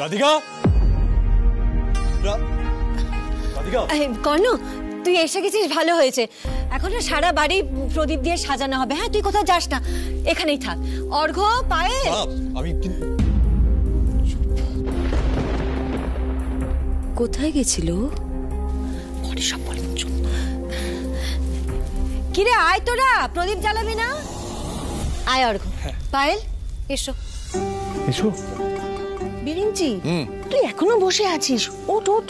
রাধিকা, রাধিকা। কর্ণ, তুই এসে গেছিস, ভালো হয়েছে। এখন সারা বাড়ি প্রদীপ দিয়ে সাজানো হবে। হ্যাঁ, তুই কোথাও যাস না, এখানেই থাক। অর্ঘ্য, পায়ে আমি কোথায় গেছিল? কিরে, আয় তোরা, প্রদীপ জ্বালাবি না? আয় অর্ঘ্য। পায়েল, এসো এসো। বিরিঞ্চি, তুই এখনো বসে আছিস? ওঠ ওঠ।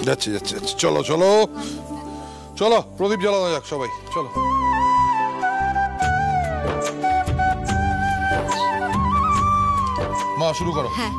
যাচ্ছি যাচ্ছি যাচ্ছি। চলো চলো চলো, প্রদীপ জ্বালানো যাক সবাই, চলো। মা শুরু করো। হ্যাঁ।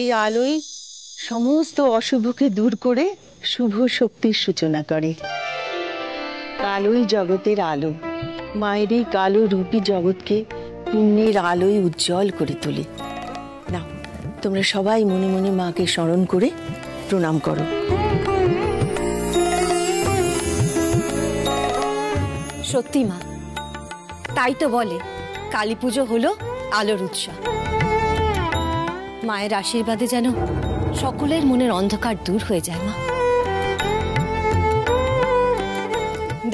এই আলোই সমস্ত অশুভকে দূর করে শুভ শক্তির সূচনা করে। কালোই জগতের আলো, মায়ের এই কালো রূপী জগৎকে পুণ্যের আলোয় উজ্জ্বল করে তোলে। নাও, তোমরা সবাই মনে মনে মাকে স্মরণ করে প্রণাম করো। সত্যি মা, তাই তো বলে কালী পুজো হলো আলোর উৎসব। মায়ের আশীর্বাদে যেন সকলের মনের অন্ধকার দূর হয়ে যায়। মা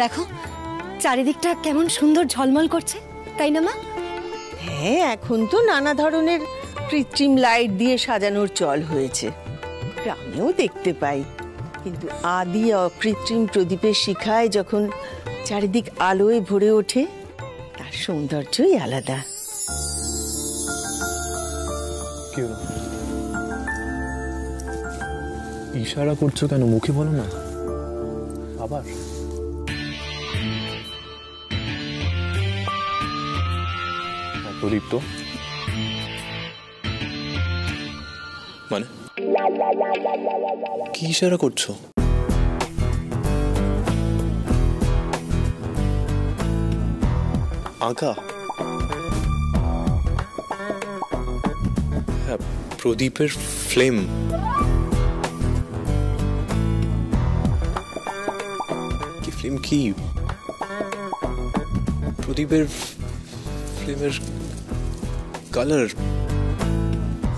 দেখো, চারিদিকটা কেমন সুন্দর ঝলমল করছে, তাই না মা? হ্যাঁ, এখন তো নানা ধরনের কৃত্রিম লাইট দিয়ে সাজানোর চল হয়েছে, গ্রামেও দেখতে পাই। কিন্তু আদি অকৃত্রিম প্রদীপের শিখায় যখন চারিদিক আলোয় ভরে ওঠে, তার সৌন্দর্যই আলাদা। কি হলো? ইশারা করছো কেন? মুখে বলো না। আবার প্রদীপ তো মানে কি ইশারা করছো? আঁকা? হ্যাঁ, প্রদীপের ফ্লেম। কি ফ্লেম? কি প্রদীপের ফ্লেমের কালার?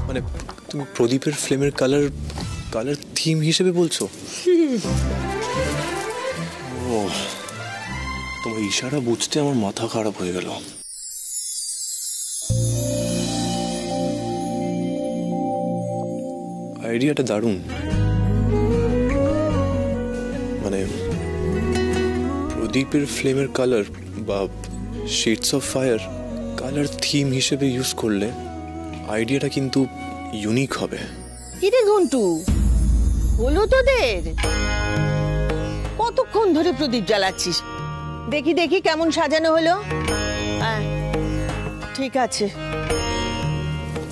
মানে তুমি প্রদীপের ফ্লেমের কালার থিম হিসেবে বলছো? ও, তোমার ইশারা বুঝতে আমার মাথা খারাপ হয়ে গেল। আইডিয়াটা দারুণ। মানে প্রদীপের ফ্লেমের কালার বা shades of fire colour theme হিসেবে ইউজ করলে আইডিয়াটা কিন্তু ইউনিক হবে। কিরে ঘন্টু, হলো তোদের? কতক্ষণ ধরে প্রদীপ জ্বালাচ্ছিস? দেখি দেখি কেমন সাজানো হলো। ঠিক আছে,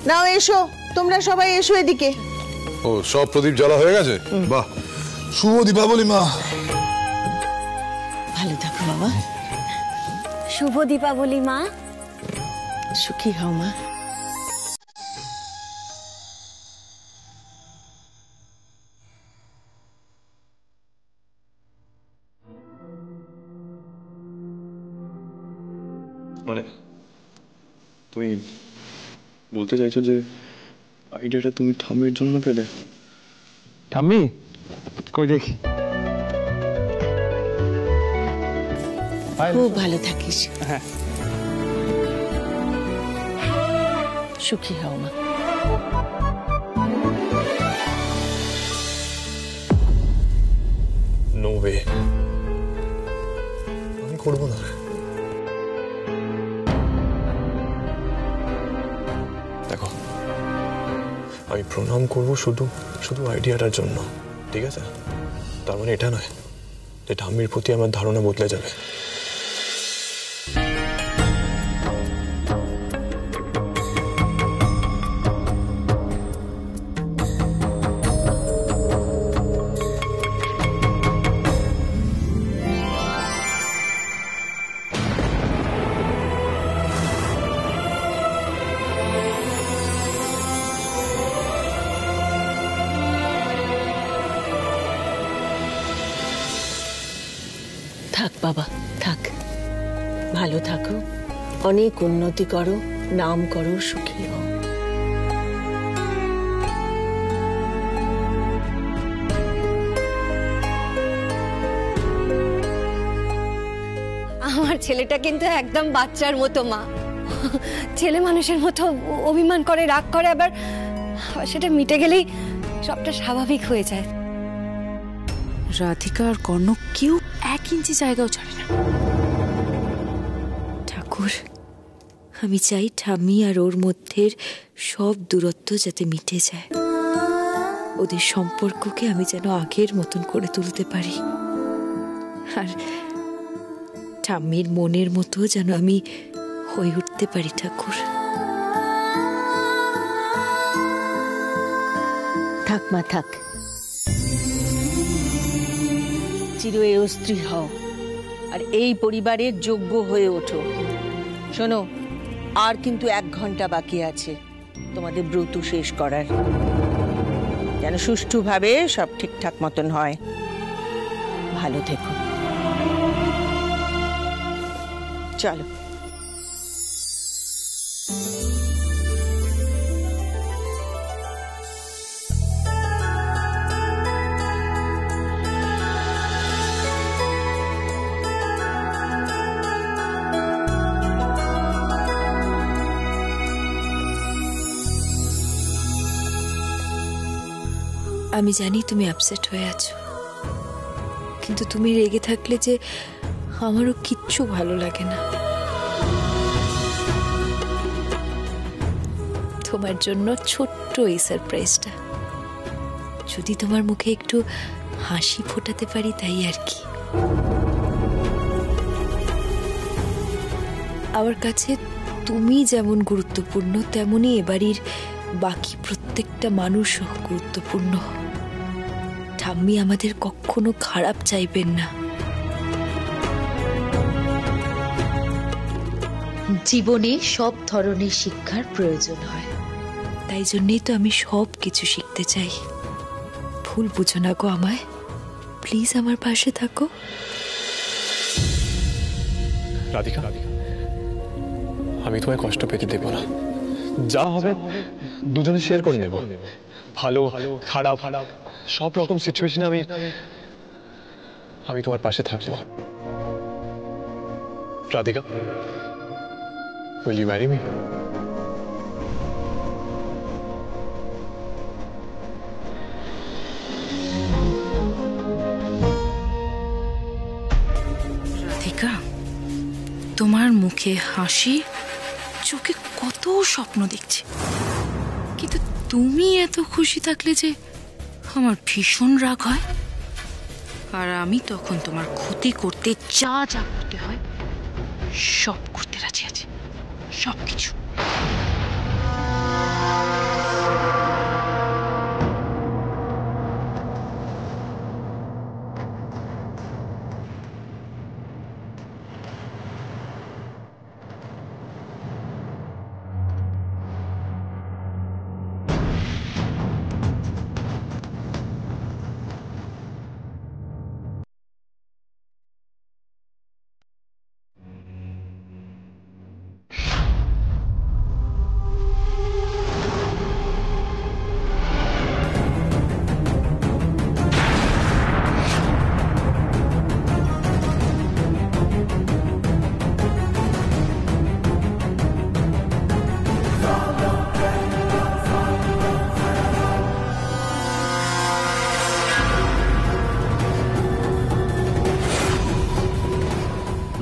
নাও এসো, তোমরা সবাই এসো এদিকে। ও, সব প্রদীপ জ্বালা হয়ে গেছে? বাহ, শুভ দীপাবলি মা। ভালো থাকো বাবা। শুভ দীপাবলি মা। সুখী হও মা। মানে তুমি বলতে চাইছো যে আইডিয়াটা তুমি ঠাম্মির জন্য পেলে? ঠাম্মি কই দেখি। খুব ভালো থাকিস, হ্যাঁ সুখী হও মা। নো ওয়ে, আমি করবো না। দেখো, আমি প্রণাম করবো শুধু শুধু আইডিয়াটার জন্য, ঠিক আছে? তার মানে এটা নয় যে ঠাম্মির প্রতি আমার ধারণা বদলে যাবে। থাক বাবা, থাক, ভালো থাকো, অনেক উন্নতি করো, নাম করো, সুখী হও। আমার ছেলেটা কিন্তু একদম বাচ্চার মতো মা, ছেলে মানুষের মতো অভিমান করে, রাগ করে, আবার সেটা মিটে গেলেই সবটা স্বাভাবিক হয়ে যায়। রাধিকা আর কর্ণক কেউ 1 ইঞ্চি জায়গাও ছাড়ে না। ঠাকুর, আমি চাই ঠাম্মি আর ওর মধ্যে সব দূরত্ব যাতে মিটে যায়, ওদের সম্পর্ককে আমি যেন আগের মতন করে তুলতে পারি, আর ঠাম্মির মনের মতো যেন আমি হয়ে উঠতে পারি। ঠাকুর, থাক মা, থাক, চির স্ত্রী হও আর এই পরিবারের যোগ্য হয়ে ওঠো। শোনো, আর কিন্তু 1 ঘন্টা বাকি আছে তোমাদের ব্রত শেষ করার, যেন সুষ্ঠুভাবে সব ঠিকঠাক মতন হয়। ভালো থেকো, চলো। আমি জানি তুমি আপসেট হয়ে আছো, কিন্তু তুমি রেগে থাকলে যে আমারও কিচ্ছু ভালো লাগে না। তোমার জন্য ছোট্ট এই সারপ্রাইজটা, যদি তোমার মুখে একটু হাসি ফোটাতে পারি তাই আর কি। আমার কাছে তুমি যেমন গুরুত্বপূর্ণ, তেমনি এবাড়ির বাকি প্রত্যেকটা মানুষও গুরুত্বপূর্ণ। ঠাম্মি আমাদের কখনো খারাপ চাইবেন না। জীবনে সব ধরনের শিক্ষার প্রয়োজন হয়, তাই জন্যই তো আমি সব কিছু শিখতে চাই। ভুল বুঝো না গো আমায়, প্লিজ আমার পাশে থাকো। রাধিকা, আমি তোমায় কষ্ট পেতে দেব না, যা হবে দুজনে শেয়ার করে নেব। ভালো খারাপ সব রকম সিচুয়েশনে আমি তোমার পাশে থাকবো। Radhika, will you marry me? Radhika, তোমার মুখে হাসি, চোখে কত স্বপ্ন দেখছি, কিন্তু তুমি এত খুশি থাকলে যে আমার ভীষণ রাগ হয়, আর আমি তখন তোমার ক্ষতি করতে যা যা করতে হয় সব করতে রাজি আছি, সব কিছু।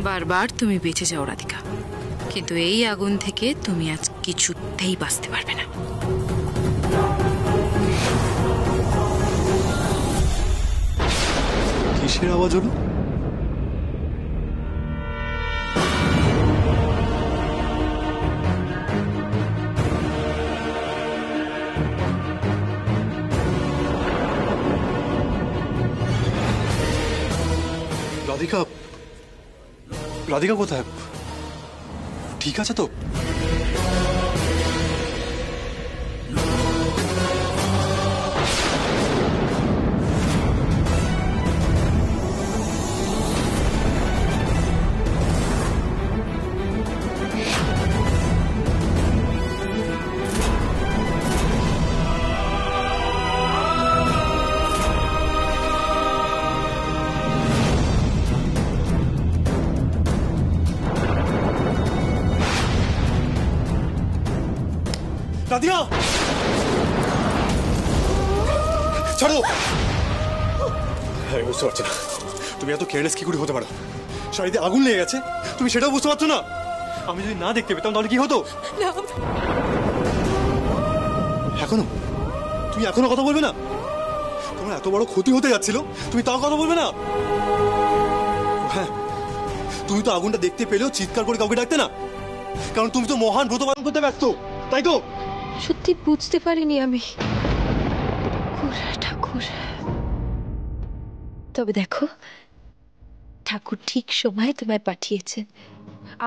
বারবার তুমি বেঁচে যাও রাধিকা, কিন্তু এই আগুন থেকে তুমি আজ কিছুতেই বাঁচতে পারবে না। কিসের আওয়াজ হলো? রাধিকা, রাধিকা কোথায়? ঠিক আছে তো? রাধিকা, ছাড়ো। আমি বুঝতে পারছি না তুমি এত কেয়ারলেস কি করে হতে পারো। শাড়িতে আগুন লেগে গেছে, তুমি সেটাও বুঝতে পারছো না? আমি যদি না দেখতে পেতাম তাহলে কি হতো? এখনো তুমি এখনো কথা বলবে না? তোমার এত বড় ক্ষতি হতে যাচ্ছিল, তুমি তাও কথা বলবে না? হ্যাঁ, তুমি তো আগুনটা দেখতে পেলেও চিৎকার করে কাউকে ডাকতে না, কারণ তুমি তো মহান ব্রত পালন করতে ব্যস্ত, তাই তো? সত্যি বুঝতে পারিনি আমি ঠাকুর। তবে দেখো, ঠাকুর ঠিক সময় তোমায় পাঠিয়েছেন।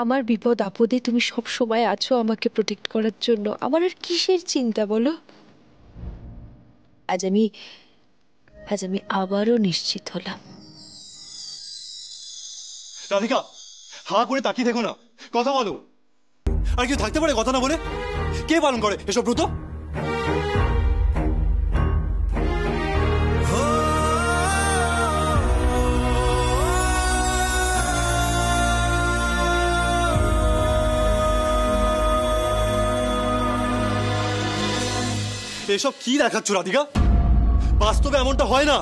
আমার বিপদ আপদে তুমি সব সময় আছো আমাকে প্রোটেক্ট করার জন্য। আমার আর কিসের চিন্তা বলো? আজ আমি আবারও নিশ্চিত হলাম। রাধিকা, হাঁ করে তাকিয়ে দেখো না, কথা বলো। আর কেউ থাকতে পারে কথা না বলে? কে পালন করে এসব ব্রত? এসব কি দেখাচ্ছ রাধিকা? বাস্তবে এমনটা হয় না,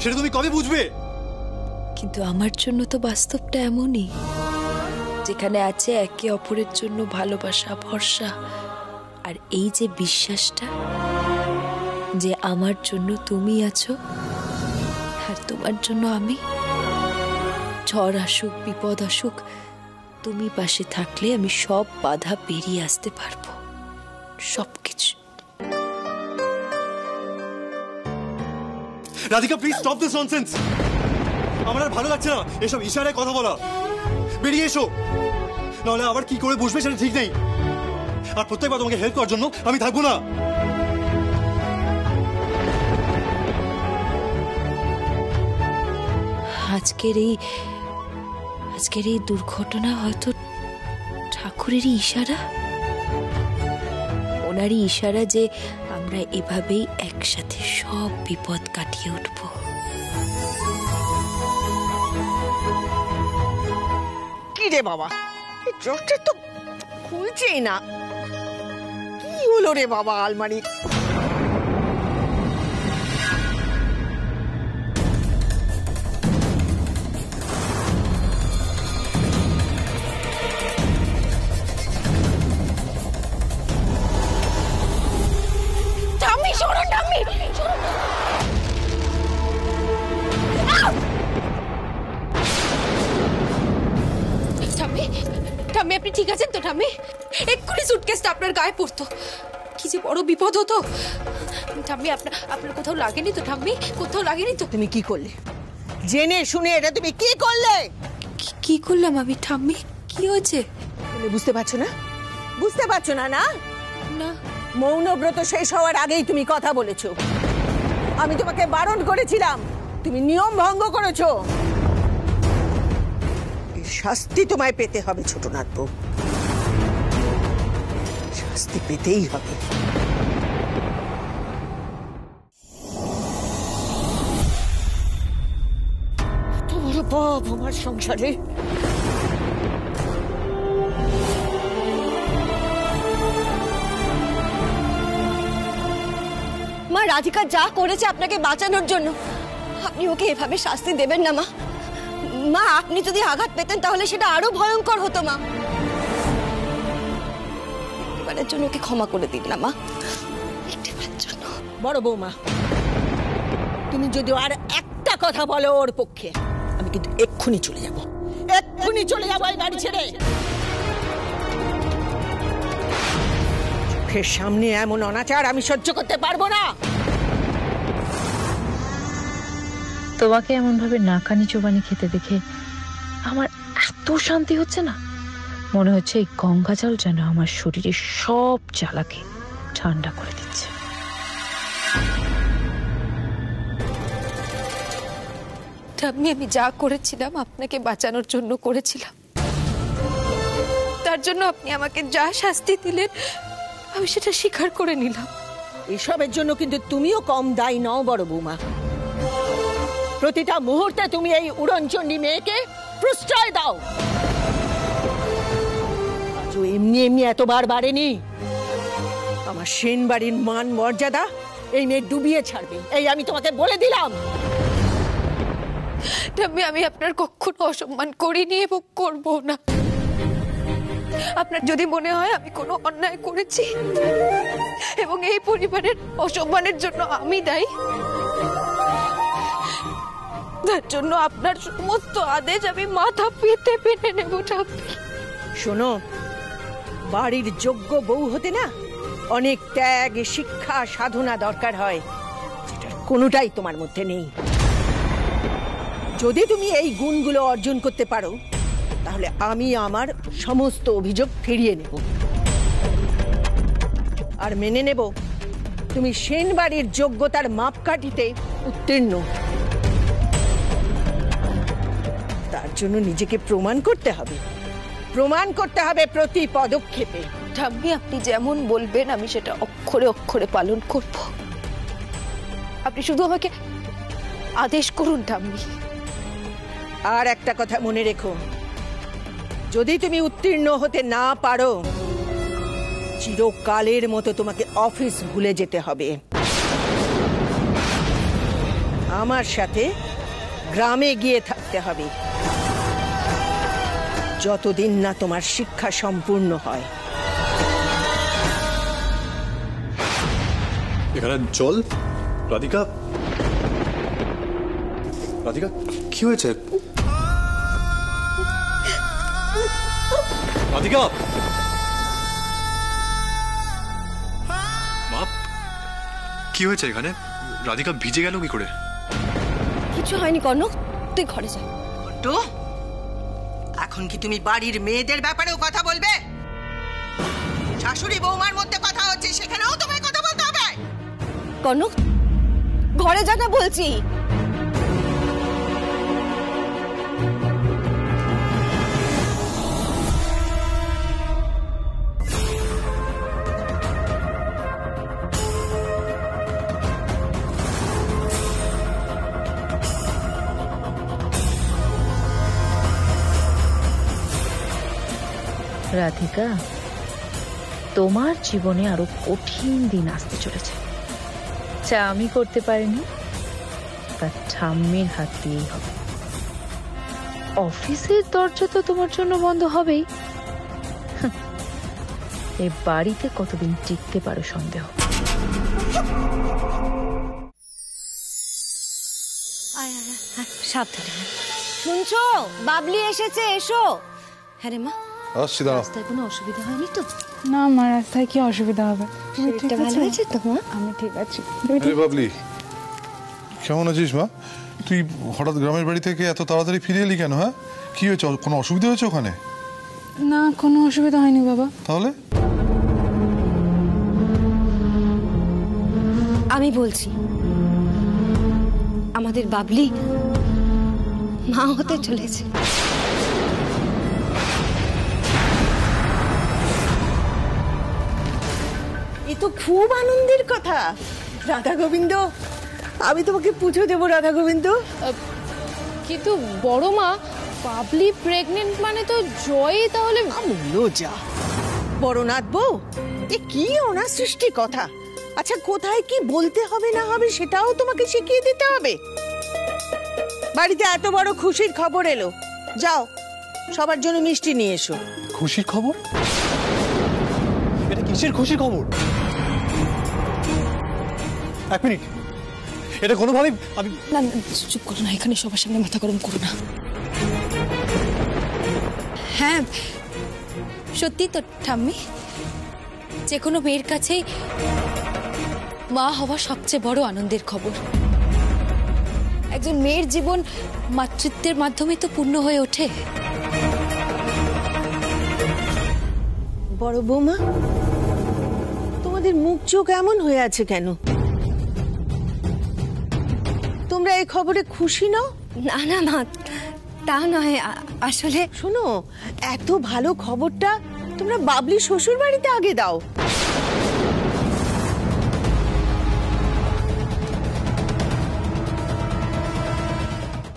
সেটা তুমি কবে বুঝবে? কিন্তু আমার জন্য তো বাস্তবটা এমনই, যেখানে আছে একে অপরের জন্য ভালোবাসা, ভরসা, আর এই যে বিশ্বাসটা যে আমার জন্য তুমি আছো আর তোমার জন্য আমি। ঝড় আসুক, বিপদ আসুক, তুমি পাশে থাকলে আমি সব বাধা পেরিয়ে আসতে পারবো, সবকিছু। Radhika, please stop this nonsense. আমার আর ভালো লাগছে না এসব ইশারায় কথা বলা। বেরিয়ে এসো, নাহলে আবার কি করে বসবে সেটা ঠিক নেই। আর প্রত্যেকবার তোমাকে হেল্প করার জন্য আমি থাকবো না। আজকের এই দুর্ঘটনা হয়তো ঠাকুরেরই ইশারা, ওনারই ইশারা যে আমরা এভাবেই একসাথে সব বিপদ কাটিয়ে উঠব। কি রে বাবা, এই ড্রটা তো খুলছেই না। কি হলো রে বাবা আলমারি? ঠাম্মি, আপনি ঠিক আছেন তো ঠাম্মি? এক্ষুনি সুটকেসটা আপনার গায়ে পড়তো, কি যে বড় বিপদ হতো। ঠাম্মি, আপনার কোথাও লাগেনি তো ঠাম্মি? কোথাও লাগেনি তো? তুমি কি করলে? জেনে শুনে এটা তুমি কি করলে? কি করলাম আমি ঠাম্মি? কি হয়েছে? তুমি বুঝতে পারছো না? বুঝতে পারছো না? না না, মৌনব্রত শেষ হওয়ার আগেই তুমি কথা বলেছো। আমি তোমাকে বারণ করেছিলাম, তুমি নিয়ম ভঙ্গ করেছো। এর শাস্তি তোমায় পেতে হবে ছোটনাথ বউ, শাস্তি পেতেই হবে। তোমার বাপ আমার সংসারে। মা, রাধিকা যা করেছে আপনাকে বাঁচানোর জন্য, আপনি ওকে এভাবে শাস্তি দেবেন না মা। মা আপনি যদি আঘাত পেতেন তাহলে সেটা আরো ভয়ঙ্কর হতো মা। এবারের জন্য ওকে ক্ষমা করে দিন না মা, একটিবারের জন্য। বড় বৌমা, তুমি যদি আর একটা কথা বলো ওর পক্ষে, আমি কিন্তু এক্ষুনি চলে যাব, এক্ষুনি চলে যাবো এই বাড়ি ছেড়ে। চোখের সামনে এমন অনাচার আমি সহ্য করতে পারবো না। তোমাকে এমন ভাবে নাকানি চোবানি খেতে দেখে আমার এত শান্তি হচ্ছে না, মনে হচ্ছে এই গঙ্গা জল যেন আমার শরীরের সব জ্বালাকে ঠান্ডা করে দিচ্ছে। আমি যা করেছিলাম আপনাকে বাঁচানোর জন্য করেছিলাম, তার জন্য আপনি আমাকে যা শাস্তি দিলেন আমি সেটা স্বীকার করে নিলাম। এসবের জন্য কিন্তু তুমিও কম দায়ী নও বড় বৌমা। প্রতিটা মুহূর্তে তুমি এই উড়নচণ্ডী মেয়েকে প্রশ্রয় দাও। আজও এমনি এমনি এতবার বাড়েনি। আমার সেন বাড়ির মান মর্যাদা এই মেয়ে ডুবিয়ে ছাড়বে, এই আমি তোমাকে বলে দিলাম। আমি আপনার কখনো অসম্মান করিনি এবং করব না। আপনার যদি মনে হয় আমি কোনো অন্যায় করেছি এবং এই পরিবারের অসম্মানের জন্য আমি দায়ী, তার জন্য আপনার সমস্ত আদেশ আমি মাথা পেতে মেনে নেব। শোনো, বাড়ির যোগ্য বউ হতে না অনেক ত্যাগ, শিক্ষা, সাধনা দরকার হয়, যেটার কোনোটাই তোমার মধ্যে নেই। যদি তুমি এই গুণগুলো অর্জন করতে পারো তাহলে আমি আমার সমস্ত অভিযোগ ফিরিয়ে নেব আর মেনে নেব তুমি সেন বাড়ির যোগ্যতার মাপকাঠিতে উত্তীর্ণ। তার জন্য নিজেকে প্রমাণ করতে হবে, প্রমাণ করতে হবে প্রতি পদক্ষেপে। ঠাম্মি, আপনি যেমন বলবেন আমি সেটা অক্ষরে অক্ষরে পালন করব। আপনি শুধু আমাকে আদেশ করুন ঠাম্মি। আর একটা কথা মনে রেখো, যদি তুমি উত্তীর্ণ হতে না পারো চিরকালের মতো তোমাকে অফিস ভুলে যেতে হবে। আমার সাথে গ্রামে গিয়ে থাকতে হবে যতদিন না তোমার শিক্ষা সম্পূর্ণ হয়। এখানে জল। রাধিকা, রাধিকা কি হয়েছে? রাধিকা, মা কি হয়েছে এখানে? রাধিকা ভিজে গেল কি করে? কিছু হয়নি কনক, তুই ঘরে যা। তো এখন কি তুমি বাড়ির মেয়েদের ব্যাপারেও কথা বলবে? শাশুড়ি বৌমার মধ্যে কথা হচ্ছে, সেখানেও তোমায় কথা বলতে হবে। কনক ঘরে যা না বলছি। রাধিকা, তোমার জীবনে আরো কঠিন দিন আসতে চলেছে। যা আমি করতে পারিনি তা ঠাম্মির হাত দিয়েই হবে। অফিসের দরজা তো তোমার জন্য বন্ধ হবেই, এ বাড়িতে কতদিন টিকতে পারো সন্দেহ। সাবধানে। শুনছো, বাবলি এসেছে, এসো। হ্যাঁ রে মা, আসছি, দাঁড়া। রাস্তায় কোনো অসুবিধা হয়নি তো? না আমার রাস্তায় কি অসুবিধা হবে? শরীরটা ভালো হয়েছে তো মা? আমি ঠিক আছি। আরে বাবলি, কেমন আছিস মা? তুই হঠাৎ গ্রামের বাড়ি থেকে এত তাড়াতাড়ি ফিরে এলি কেন? হ্যাঁ, কি হয়েছে? কোনো অসুবিধা হয়েছে ওখানে? না, কোনো অসুবিধা হয়নি বাবা। তাহলে আমি বলছি, আমাদের বাবলি মা হতে চলেছে। এ তো খুব আনন্দের কথা। রাধা গোবিন্দ, আমি তোমাকে পুজো দেবো রাধা গোবিন্দ। কিন্তু বড় মা, বাবলি প্রেগনেন্ট মানে তো জয় তাহলে লজ্জা। বড় নাথবো, এ কি ওনার সৃষ্টি কথা। আচ্ছা, কোথায় কি বলতে হবে না হবে সেটাও তোমাকে শিখিয়ে দিতে হবে? বাড়িতে এত বড় খুশির খবর এলো, যাও সবার জন্য মিষ্টি নিয়ে এসো। খুশির খবর? এটা কিসের খুশির খবর? এক মিনিট, এটা কোনোভাবেই আমি না না, চুপ করো না, এখানে সবার সামনে মাথা গরম করো না। হ্যাঁ সত্যি তো ঠাম্মি, যে কোনো মেয়ের কাছেই মা হওয়া সবচেয়ে বড় আনন্দের খবর। একজন মেয়ের জীবন মাতৃত্বের মাধ্যমে তো পূর্ণ হয়ে ওঠে। বড় বৌমা, তোমাদের মুখ চোখ এমন হয়ে আছে কেন? তোমরা এই খবরে খুশি নও? না না মা, তা নয়, আসলে শোনো, এত ভালো খবরটা তোমরা বাবলি শ্বশুর বাড়িতে আগে দাও।